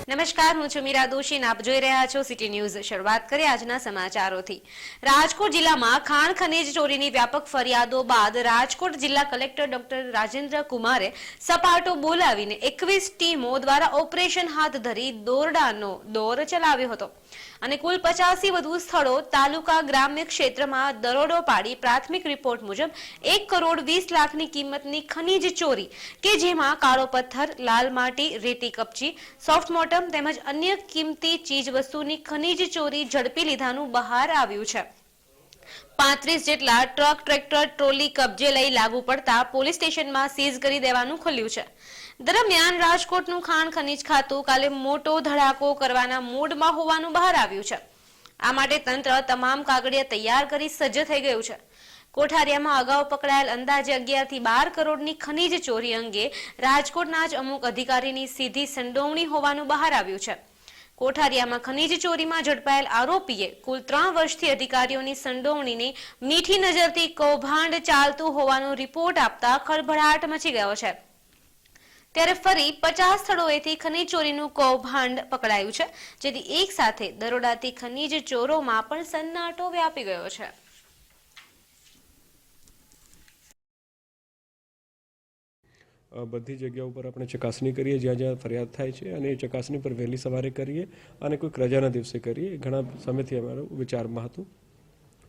નમસ્કાર, હું છું મીરા દોશી અને આપ જોઈ રહ્યા છો સિટી ન્યૂઝ। શરૂઆત કરીએ આજના સમાચારોથી। રાજકોટ જિલ્લામાં ખાણ ખનીજ ચોરીની વ્યાપક ફરિયાદો બાદ રાજકોટ જિલ્લા કલેક્ટર ડોક્ટર રાજેન્દ્ર કુમારે સપાટો બોલાવીને 21 ટીમો દ્વારા ઓપરેશન હાથ ધરી દોરડાનો દોર ચલાવ્યો હતો અને કુલ 50 થી વધુ સ્થળો તાલુકા ગ્રામ્ય ક્ષેત્રમાં દરોડો પાડી પ્રાથમિક રિપોર્ટ મુજબ 1 કરોડ 20 લાખની કિંમતની ખનીજ ચોરી કે જેમાં કાળો પથ્થર, લાલ માટી, રેતી કપચી, સોફ્ટ મોટમ તેમજ અન્ય કિંમતી ચીજ વસ્તુની ખનીજ ચોરી ઝડપી લીધાનું બહાર આવ્યું છે। 35 જેટલા ટ્રક, ટ્રેક્ટર, ટ્રોલી કબજે લઈ લાગુ પડતા પોલીસ સ્ટેશનમાં સીઝ કરી દેવાનું ખુલ્યું છે। દરમિયાન રાજકોટનું ખાણ ખનીજ ખાતું કાલે મોટો ધડાકો કરવાના મૂડમાં હોવાનું બહાર આવ્યું છે। આ માટે તંત્ર તમામ કાગળિયા તૈયાર કરી સજ્જ થઈ ગયું છે। કોઠારિયામાં અગાઉ પકડાયેલ અંદાજે 11 થી 12 કરોડની ખનીજ ચોરી અંગે રાજકોટના જ અમુક અધિકારીની સીધી સંડોવણી હોવાનું બહાર આવ્યું છે। કોઠારિયામાં ખનીજ ચોરીમાં ઝડપાયેલ આરોપીએ કુલ 3 વર્ષથી અધિકારીઓની સંડોવણીની મીઠી નજરથી કૌભાંડ ચાલતું હોવાનો રિપોર્ટ આપતા ખળભળાટ મચી ગયો છે। ત્યારે ફરી 50 સ્થળોએથી ખનીજ ચોરીનું કૌભાંડ પકડાયું છે, જેથી એક સાથે દરોડાથી ખનીજ ચોરોમાં પણ સન્નાટો વ્યાપી ગયો છે। બધી જગ્યાઓ પર આપણે ચકાસણી કરીએ જ્યાં જ્યાં ફરિયાદ થાય છે અને એ ચકાસણી પર વહેલી સવારે કરીએ અને કોઈક રજાના દિવસે કરીએ। ઘણા સમયથી અમારું વિચારમાં હતું।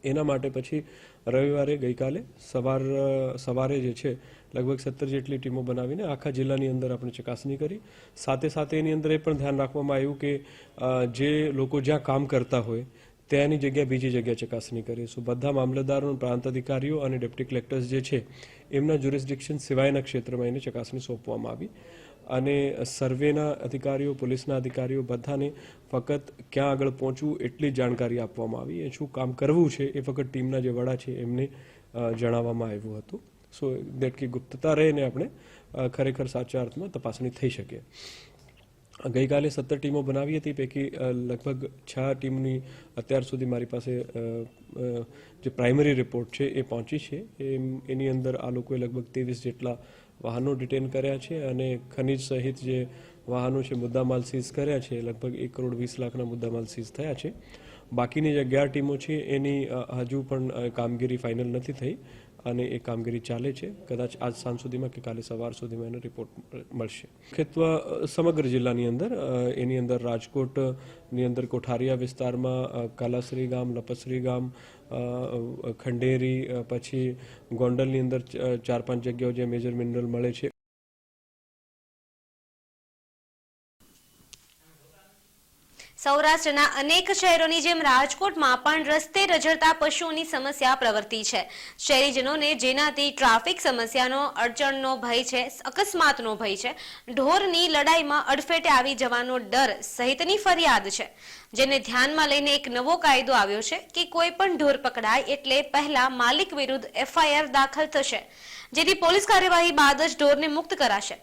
એના માટે પછી રવિવારે ગઈકાલે સવારે જે છે લગભગ 17 જેટલી ટીમો બનાવીને આખા જિલ્લાની અંદર આપણે ચકાસણી કરી। સાથે સાથે એની અંદર એ પણ ધ્યાન રાખવામાં આવ્યું કે જે લોકો જ્યાં કામ કરતા હોય ત્યાંની જગ્યાએ બીજી જગ્યાએ ચકાસણી કરીશું। બધા મામલતદારો, પ્રાંત અધિકારીઓ અને ડેપ્યુટી કલેક્ટર્સ જે છે એમના જ્યુરિસ્ડિક્શન સિવાયના ક્ષેત્રમાં એની ચકાસણી સોંપવામાં આવી અને સર્વેના અધિકારીઓ, પોલીસના અધિકારીઓ બધાને ફક્ત ક્યાં આગળ પહોંચવું એટલી જાણકારી આપવામાં આવી। એ શું કામ કરવું છે એ ફક્ત ટીમના જે વડા છે એમને જણાવવામાં આવ્યું હતું। સો દેટ કે ગુપ્તતા રહીને આપણે ખરેખર સાચા અર્થમાં તપાસણી થઈ શકે। ગઈકાલે 17 ટીમો બનાવી હતી, પૈકી લગભગ 6 ટીમની અત્યાર સુધી મારી પાસે જે પ્રાઇમરી રિપોર્ટ છે એ પહોંચી છે। એની અંદર આ લોકોએ લગભગ 23 જેટલા વાહનો ડિટેન કર્યા છે અને ખનીજ સહિત જે વાહનો છે મુદ્દામાલ સીઝ કર્યા છે। લગભગ 1 કરોડ 20 લાખના મુદ્દામાલ સીઝ થયા છે। બાકીની જે 11 ટીમો છે એની હજુ પણ કામગીરી ફાઇનલ નથી થઈ અને એ કામગીરી ચાલે છે। કદાચ આજ સાંજ સુધીમાં કે કાલે સવાર સુધીમાં એનો રિપોર્ટ મળશે। મુખ્યત્વે સમગ્ર જિલ્લાની અંદર એની અંદર રાજકોટની અંદર કોઠારિયા વિસ્તારમાં કાલાશ્રી ગામ, લપસરી ગામ, ખંડેરી, પછી ગોંડલની અંદર 4-5 જગ્યાઓ જે મેજર મિનરલ મળે છે। સૌરાષ્ટ્રના અનેક શહેરોની જેમ રાજકોટમાં પણ રસ્તે રઝળતા પશુઓની સમસ્યા પ્રવર્તી છે। શહેરીજનોને જેનાથી ટ્રાફિક સમસ્યાનો, અડચણનો ભય છે, અકસ્માતનો ભય છે, ઢોરની લડાઈમાં અડફેટે આવી જવાનો ડર સહિતની ફરિયાદ છે, જેને ધ્યાનમાં લઈને એક નવો કાયદો આવ્યો છે કે કોઈ પણ ઢોર પકડાય એટલે પહેલા માલિક વિરુદ્ધ FIR દાખલ થશે, જેથી પોલીસ કાર્યવાહી બાદ જ ઢોરને મુક્ત કરાશે।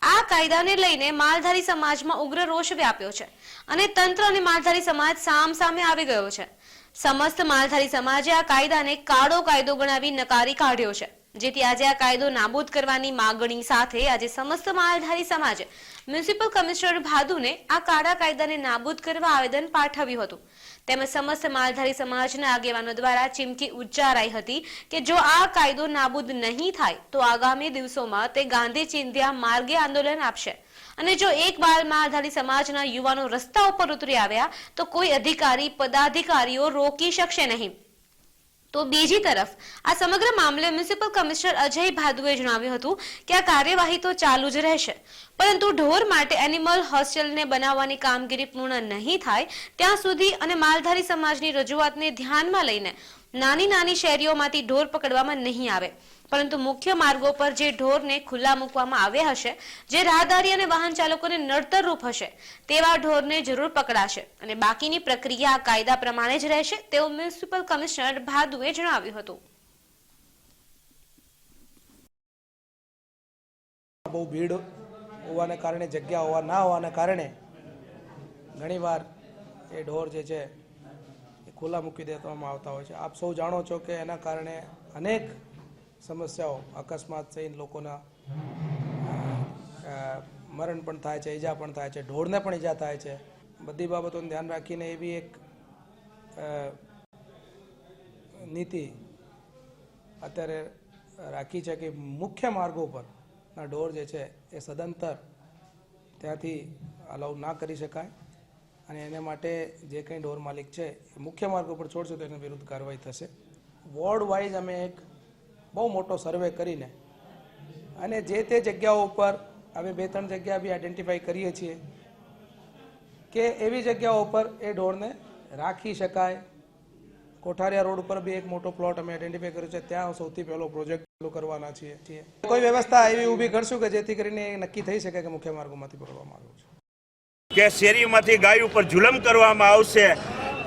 આ કાયદાને લઈને માલધારી સમાજમાં ઉગ્ર રોષ વ્યાપ્યો છે અને તંત્ર અને માલધારી સમાજ સામસામે આવી ગયો છે। સમસ્ત માલધારી સમાજે આ કાયદાને કાળો કાયદો ગણાવી નકારી કાઢ્યો છે, જેથી આજે આ કાયદો નાબૂદ કરવાની માગણી સાથે આજે સમસ્ત માલધારી સમાજે મ્યુનિસિપલ કમિશનર ભાદુને આ કાળા કાયદાને નાબૂદ કરવા આવેદન પાઠવ્યું હતું। તેમજ સમસ્ત માલધારી સમાજના આગેવાનો દ્વારા ચીમકી ઉચ્ચારાઈ હતી કે જો આ કાયદો નાબૂદ નહીં થાય તો આગામી દિવસોમાં તે ગાંધી ચિંધ્યા માર્ગે આંદોલન આપશે અને જો એક બાર માલધારી સમાજના યુવાનો રસ્તા ઉપર ઉતરી આવ્યા તો કોઈ અધિકારી, પદાધિકારીઓ રોકી શકશે નહીં। તો બીજી તરફ આ સમગ્ર મામલે મ્યુનિસિપલ કમિશનર અજય ભાદુએ જણાવ્યું હતું કે આ કાર્યવાહી તો ચાલુ જ રહેશે, પરંતુ ઢોર માટે એનિમલ હોસ્ટેલને બનાવવાની કામગીરી પૂર્ણ નહીં થાય ત્યાં સુધી અને માલધારી સમાજની રજૂઆતને ધ્યાનમાં લઈને નાની નાની શેરીઓમાંથી ઢોર પકડવામાં નહીં આવે, પરંતુ મુખ્ય માર્ગો પર જે ઢોરને ખુલ્લા મૂકવામાં આવ્યા હશે, જે રાહદારી અને વાહન ચાલકોને નડતરરૂપ હશે તેવા ઢોરને જરૂર પકડાશે અને બાકીની પ્રક્રિયા આ કાયદા પ્રમાણે જ રહેશે, તેવું મ્યુનિસિપલ કમિશનર ભાદુએ જણાવ્યું હતું। બહુ ભીડ હોવાને કારણે, જગ્યા ના હોવાને કારણે ઘણીવાર એ ઢોર જે છે એ ખુલ્લા મૂકી દેવામાં આવતા હોય છે। આપ સૌ જાણો છો કે એના કારણે અનેક સમસ્યાઓ, અકસ્માત થઈને લોકોના મરણ પણ થાય છે, ઈજા પણ થાય છે, ઢોરને પણ ઈજા થાય છે. બધી બાબતોનું ધ્યાન રાખીને એવી એક નીતિ અત્યારે રાખી છે કે મુખ્ય માર્ગો પરના ઢોર જે છે એ સદંતર ત્યાંથી અલાઉ ના કરી શકાય અને એને માટે જે કંઈ ઢોર માલિક છે એ મુખ્ય માર્ગો પર છોડશે તો એના વિરુદ્ધ કાર્યવાહી થશે. વોર્ડ વાઇઝ અમે એક બહુ મોટો સર્વે કરીને અને જે તે જગ્યાઓ ઉપર અમે 2-3 જગ્યા બી આઈડેન્ટિફાઈ કરીએ છીએ કે એવી જગ્યાઓ ઉપર એ ઢોરને રાખી શકાય. કોઠારિયા રોડ ઉપર બી એક મોટો પ્લોટ અમે આઈડેન્ટિફાઈ કર્યો છે, ત્યાં સૌથી પહેલો પ્રોજેક્ટ ચાલુ કરવાના છીએ. કોઈ વ્યવસ્થા એવી ઊભી કરશું કે જેથી કરીને એ નક્કી થઈ શકે કે મુખ્ય માર્ગોમાંથી ભરવામાં આવ્યું છે કે શેરીમાંથી ગાય ઉપર જુલમ કરવામાં આવશે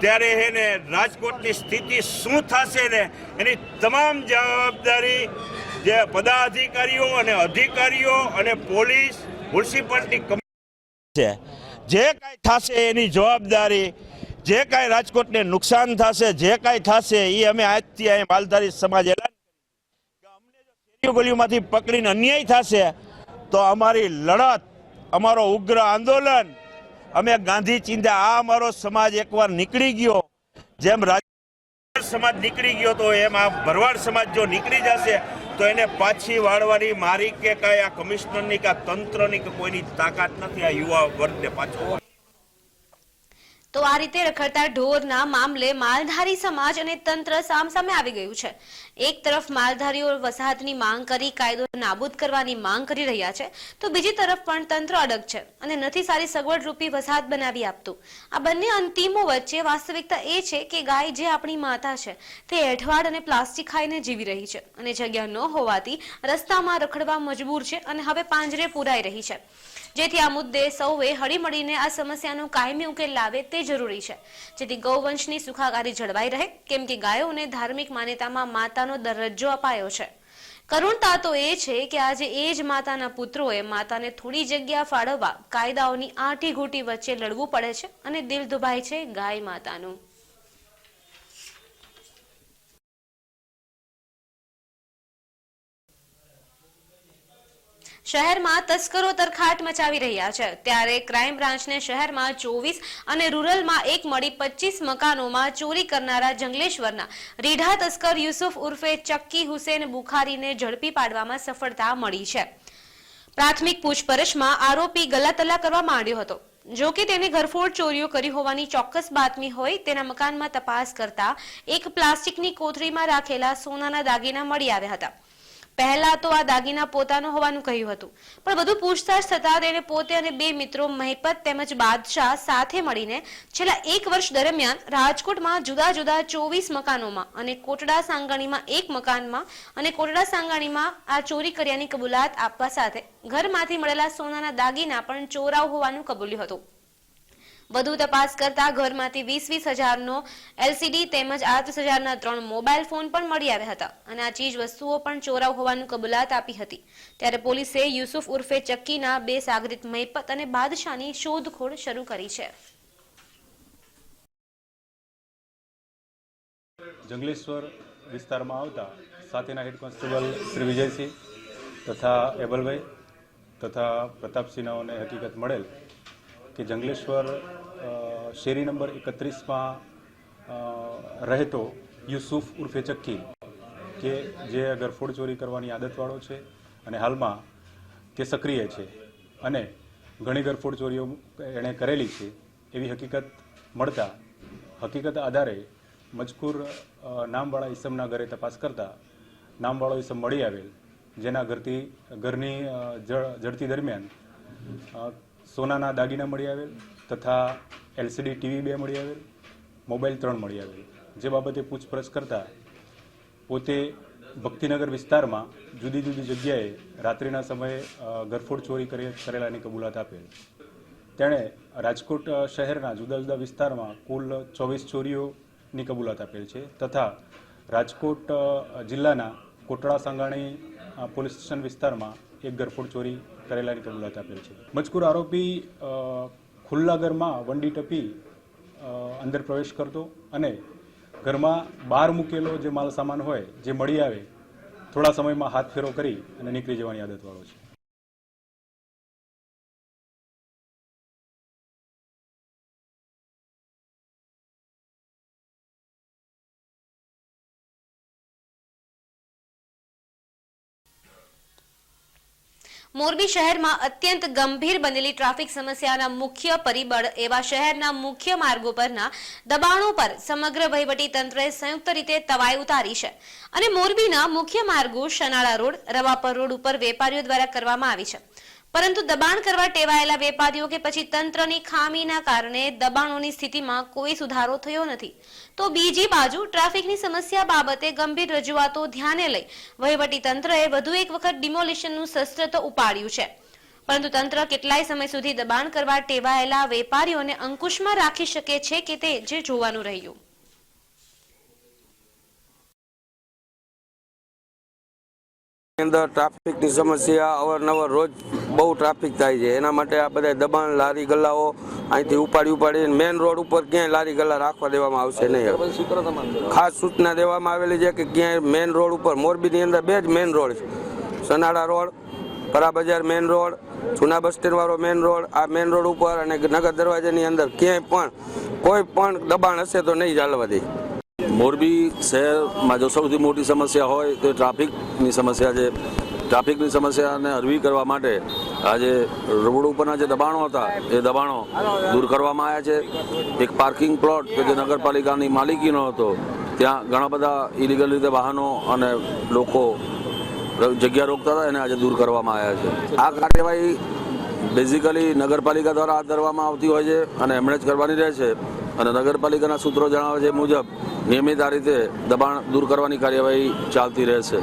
ત્યારે એને રાજકોટની સ્થિતિ શું થશે ને એની તમામ જવાબદારી જે પદાધિકારીઓ અને અધિકારીઓ અને પોલીસ મ્યુનિસિપાલિટી છે, જે કાંઈ થશે એની જવાબદારી, જે કાંઈ રાજકોટને નુકસાન થશે, જે કાંઈ થશે એ અમે આજથી અહીં માલધારી સમાજ એલાન કરી કે અમને જો શેરીઓ ગલીઓમાંથી પકડીને અન્યાય થશે તો અમારી લડત, અમારો ઉગ્ર આંદોલન અમે ગાંધી ચિંધ્યા. આ અમારો સમાજ એકવાર નીકળી ગયો, જેમ રાજકોટ સમાજ નીકળી ગયો તો એમ આ ભરવાડ સમાજ જો નીકળી જશે તો એને પાછી વાળવાની મારી કે કાંઈ આ કમિશનરની કે તંત્રની કે કોઈની તાકાત નથી આ યુવા વર્ગને પાછો. તો આ રીતે રખડતા ઢોરના મામલે માલધારી સમાજ અને તંત્ર સામસામે આવી ગયું છે. એક તરફ માલધારીઓ વસાહતની માંગ કરી કાયદો નાબૂદ કરવાની માંગ કરી રહ્યા છે, તો બીજી તરફ પણ તંત્ર અડગ છે અને નથી સારી સગવડ રૂપી વસાહત બનાવી આપતું. આ બંને અંતિમો વચ્ચે વાસ્તવિકતા એ છે કે ગાય જે આપણી માતા છે તે એઠવાડ અને પ્લાસ્ટિક ખાઈને જીવી રહી છે અને જગ્યા ન હોવાથી રસ્તામાં રખડવા મજબૂર છે અને હવે પાંજરે પુરાઈ રહી છે. જેથી આ મુદ્દે સૌએ હળીમળીને આ સમસ્યાનો કાયમી ઉકેલ લાવે તે જરૂરી છે, જેથી ગૌવંશની સુખાકારી જળવાઈ રહે, કેમ કે ગાયોને ધાર્મિક માન્યતામાં માતાનો દરજ્જો અપાયો છે. કરુણતા તો એ છે કે આજે એ જ માતાના પુત્રોએ માતાને થોડી જગ્યા ફાળવવા કાયદાઓની આંટી ઘૂંટી વચ્ચે લડવું પડે છે અને દિલ દુભાય છે ગાય માતાનું. શહેરમાં તસ્કરો તરખાટ મચાવી રહ્યા છે, ત્યારે ક્રાઇમ બ્રાન્ચને શહેરમાં 24 અને રૂરલમાં એક મળી 25 મકાનોમાં ચોરી કરનારા જંગલેશ્વરના રીઢા તસ્કર યુસુફ ઉર્ફે ચક્કી હુસેન બુખારીને ઝડપી પાડવામાં સફળતા મળી છે. પ્રાથમિક પૂછપરછમાં આરોપી ગલ્લાતલ્લા કરવા માંડ્યો હતો. જો કે તેને ઘરફોડ ચોરીઓ કરી હોવાની ચોક્કસ બાતમી હોય તેના મકાનમાં તપાસ કરતા એક પ્લાસ્ટિકની કોથળીમાં રાખેલા સોનાના દાગીના મળી આવ્યા હતા. પહેલા તો આ દાગીના પોતાનો હોવાનું કહ્યું હતું, પણ વધુ પૂછતાછ થતા તેને પોતે અને 2 મિત્રો મહિપત તેમજ બાદશાહ સાથે મળીને છેલ્લા 1 વર્ષ દરમિયાન રાજકોટમાં જુદા જુદા 24 મકાનોમાં અને કોટડા સાંગાણીમાં 1 મકાનમાં અને કોટડા સાંગાણીમાં આ ચોરી કર્યાની કબૂલાત આપવા સાથે ઘરમાંથી મળેલા સોનાના દાગીના પણ ચોરાવ હોવાનું કબૂલ્યું હતું. વધુ તપાસ કરતા ઘરમાંથી 20-20 હજારનો LCD તેમજ 38,000ના 3 મોબાઈલ ફોન પણ મળી આવ્યા હતા અને આ ચીજ વસ્તુઓ પણ ચોરાવ હોવાનું કબૂલાત આપી હતી. ત્યારે પોલીસે યુસુફ ઉર્ફે ચક્કીના 2 સાગરીત મહિપત અને બાદશાહની શોધખોળ શરૂ કરી છે. જંગલેશ્વર વિસ્તારમાં આવતા સાથેના હેડ કોન્સ્ટેબલ શ્રી વિજયસિંહ તથા એબલભાઈ તથા પ્રતાપસિંહનાઓને હકીકત મળેલ કે જંગલેશ્વર શેરી નંબર 31માં રહેતો યુસુફ ઉર્ફે ચક્કી કે જે ઘરફોડ ચોરી કરવાની આદતવાળો છે અને હાલમાં તે સક્રિય છે અને ઘણી ઘરફોડ ચોરીઓ એણે કરેલી છે એવી હકીકત મળતા હકીકત આધારે મજકૂર નામવાળા ઈસમના ઘરે તપાસ કરતા નામવાળો ઈસમ મળી આવેલ, જેના ઘરની ઝડતી દરમિયાન સોનાના દાગીના મળી આવેલ તથા LCD TV 2 મળી આવેલ, મોબાઈલ 3 મળી આવેલ. જે બાબતે પૂછપરછ કરતા પોતે ભક્તિનગર વિસ્તારમાં જુદી જુદી જગ્યાએ રાત્રિના સમયે ઘરફોડ ચોરી કરેલાની કબૂલાત આપેલ. તેણે રાજકોટ શહેરના જુદા જુદા વિસ્તારમાં કુલ 24 ચોરીઓની કબૂલાત આપેલ છે તથા રાજકોટ જિલ્લાના કોટડા સાંગાણી પોલીસ સ્ટેશન વિસ્તારમાં એક ઘરફોડ ચોરી કરેલાની કબૂલાત આપેલ છે. મજકૂર આરોપી ખુલ્લા ઘરમાં વંડી ટપી અંદર પ્રવેશ કરતો અને ઘરમાં બહાર મૂકેલો જે માલ સામાન હોય જે મળી આવે થોડા સમયમાં હાથ ફેરો કરી અને નીકળી જવાની આદતવાળો છે. મોરબી શહેરમાં અત્યંત ગંભીર બનેલી ટ્રાફિક સમસ્યાના મુખ્ય પરિબળ એવા શહેરના મુખ્ય માર્ગો પરના દબાણો પર સમગ્ર વહીવટી તંત્રએ સંયુક્ત રીતે તવાઈ ઉતારી છે અને મોરબીના મુખ્ય માર્ગો શનાળા રોડ, રવાપર રોડ ઉપર વેપારીઓ દ્વારા કરવામાં આવી છે, પરંતુ દબાણ કરવા ટેવાયેલા વેપારીઓ કે પછી તંત્રની ખામીના કારણે દબાણોની સ્થિતિમાં કોઈ સુધારો થયો નથી. તો બીજી બાજુ ટ્રાફિકની સમસ્યા બાબતે ગંભીર રજૂઆતો ધ્યાને લઈ વહીવટી તંત્રએ વધુ એક વખત ડિમોલિશનનું શસ્ત્ર તો ઉપાડ્યું છે, પરંતુ તંત્ર કેટલાય સમય સુધી દબાણ કરવા ટેવાયેલા વેપારીઓને અંકુશમાં રાખી શકે છે કે તે જે જોવાનું રહ્યું. અંદર ટ્રાફિકની સમસ્યા અવારનવાર રોજ બહુ ટ્રાફિક થાય છે. એના માટે આ બધા દબાણ લારી ગલ્લાઓ અહીંથી ઉપાડી મેન રોડ ઉપર ક્યાંય લારી ગલ્લા રાખવા દેવામાં આવશે નહીં. ખાસ સૂચના દેવામાં આવેલી છે કે ક્યાંય મેન રોડ ઉપર, મોરબીની અંદર બે જ મેન રોડ છે, સનાડા રોડ, પરા બજાર મેન રોડ, જૂના બસ સ્ટેન્ડ વાળો મેન રોડ. આ મેન રોડ ઉપર અને નગર દરવાજાની અંદર ક્યાંય પણ કોઈ પણ દબાણ હશે તો નહીં ચાલવા દે. મોરબી શહેરમાં જો સૌથી મોટી સમસ્યા હોય તો ટ્રાફિકની સમસ્યા છે. ટ્રાફિકની સમસ્યાને હળવી કરવા માટે આજે રોડ ઉપરના જે દબાણો હતા એ દબાણો દૂર કરવામાં આવ્યા છે. એક પાર્કિંગ પ્લોટ કે જે નગરપાલિકાની માલિકીનો હતો, ત્યાં ઘણા બધા ઇલીગલ રીતે વાહનો અને લોકો જગ્યા રોકતા હતા, એને આજે દૂર કરવામાં આવ્યા છે. આ કાર્યવાહી બેઝિકલી નગરપાલિકા દ્વારા હાથ ધરવામાં આવતી હોય છે અને એમણે જ કરવાની રહે છે. અને નગરપાલિકાના સૂત્રો જણાવે છે મુજબ નિયમિત આ રીતે દબાણ દૂર કરવાની કાર્યવાહી ચાલતી રહેશે.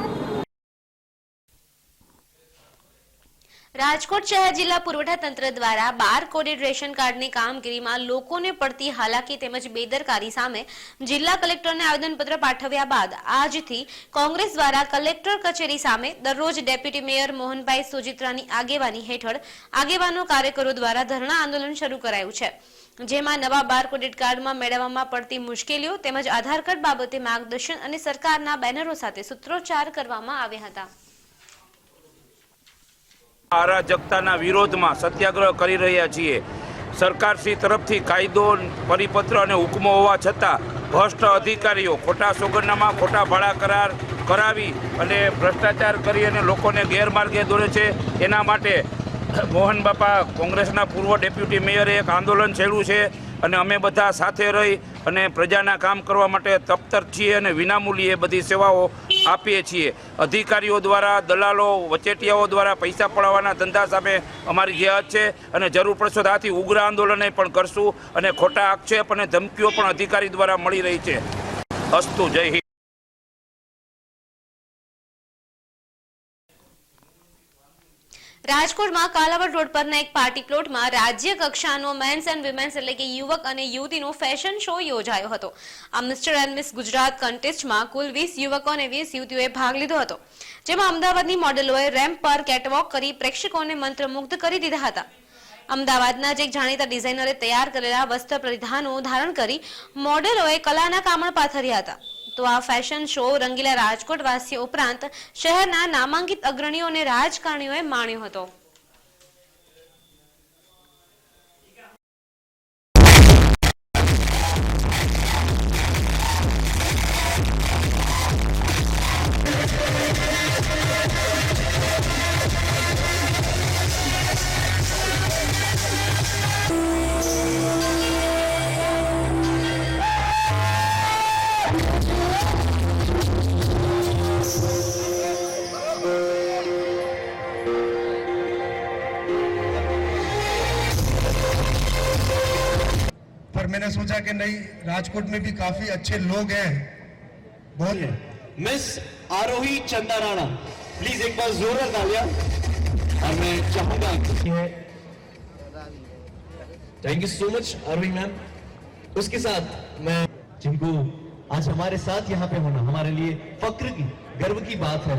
રાજકોટ શહેર જિલ્લા પુરવઠા તંત્ર દ્વારા બાર કોડેડ રેશન કાર્ડની કામગીરીમાં લોકોને પડતી હાલાકી તેમજ બેદરકારી સામે જિલ્લા કલેક્ટરને આવેદનપત્ર પાઠવ્યા બાદ આજથી કોંગ્રેસ દ્વારા કલેક્ટર કચેરી સામે દરરોજ ડેપ્યુટી મેયર મોહનભાઈ સોજિત્રાની આગેવાની હેઠળ આગેવાનો કાર્યકરો દ્વારા ધરણા આંદોલન શરૂ કરાયું છે, જેમાં નવા બાર કોડેડ કાર્ડમાં મેળવવામાં પડતી મુશ્કેલીઓ તેમજ આધાર કાર્ડ બાબતે માર્ગદર્શન અને સરકારના બેનરો સાથે સૂત્રોચ્ચાર કરવામાં આવ્યા હતા. અરાજકતાના વિરોધમાં સત્યાગ્રહ કરી રહ્યા છીએ. સરકારશ્રી તરફથી કાયદો, પરિપત્ર અને હુકમો હોવા છતાં ભ્રષ્ટ અધિકારીઓ ખોટા સોગંદનામા, ખોટા ભાડા કરાર કરાવી અને ભ્રષ્ટાચાર કરી અને લોકોને ગેરમાર્ગે દોરે છે. એના માટે મોહન બાપા કોંગ્રેસના પૂર્વ ડેપ્યુટી મેયરે એક આંદોલન છેડ્યું છે અને અમે બધા સાથે રહી અને પ્રજાના કામ કરવા માટે તત્પર છીએ અને વિનામૂલ્યે બધી સેવાઓ આપીએ છીએ. અધિકારીઓ દ્વારા, દલાલો, વચેટિયાઓ દ્વારા પૈસા પડાવવાના ધંધા સામે અમારી જે હદ છે અને જરૂર પડશે તો આથી ઉગ્ર આંદોલન પણ કરશું અને ખોટા આક્ષેપ અને ધમકીઓ પણ અધિકારી દ્વારા મળી રહી છે. અસ્તુ. જય હિન્દ. રાજકોટમાં કાલાવડ રોડ પરના એક પાર્ટી પ્લોટમાં રાજ્ય કક્ષાનો મેન્સ એન્ડ વિમેન્સ એટલે કે યુવક અને યુવતીનો ફેશન શો યોજાયો હતો. આ મિસ્ટર એન્ડ મિસ ગુજરાત કન્ટેસ્ટમાં કુલ 20 યુવકો અને 20 યુવતીઓએ ભાગ લીધો હતો, જેમાં અમદાવાદની મોડેલોએ રેમ્પ પર કેટવોક કરી પ્રેક્ષકોને મંત્રમુગ્ધ કરી દીધા હતા. અમદાવાદના જ એક જાણીતા ડિઝાઇનરે તૈયાર કરેલા વસ્ત્ર પરિધાનો ધારણ કરી મોડેલોએ કલાના કામણ પાથર્યા હતા. તો આ ફેશન શો રંગીલા રાજકોટ વાસીઓ ઉપરાંત શહેરના નામાંકિત અગ્રણીઓ અને રાજકારણીઓએ માણ્યો હતો. मैंने सोचा कि नहीं, राजकोट में भी काफी अच्छे लोग हैं. बोलिए मिस आरोही चंदा राणा, प्लीज एक बार जोरदार तालियां. और मैं चाहूंगा कि thank you so much Aarohi ma'am. उसके साथ मैं जिनको आज हमारे साथ यहाँ पे होना हमारे लिए फक्र की, गर्व की बात है.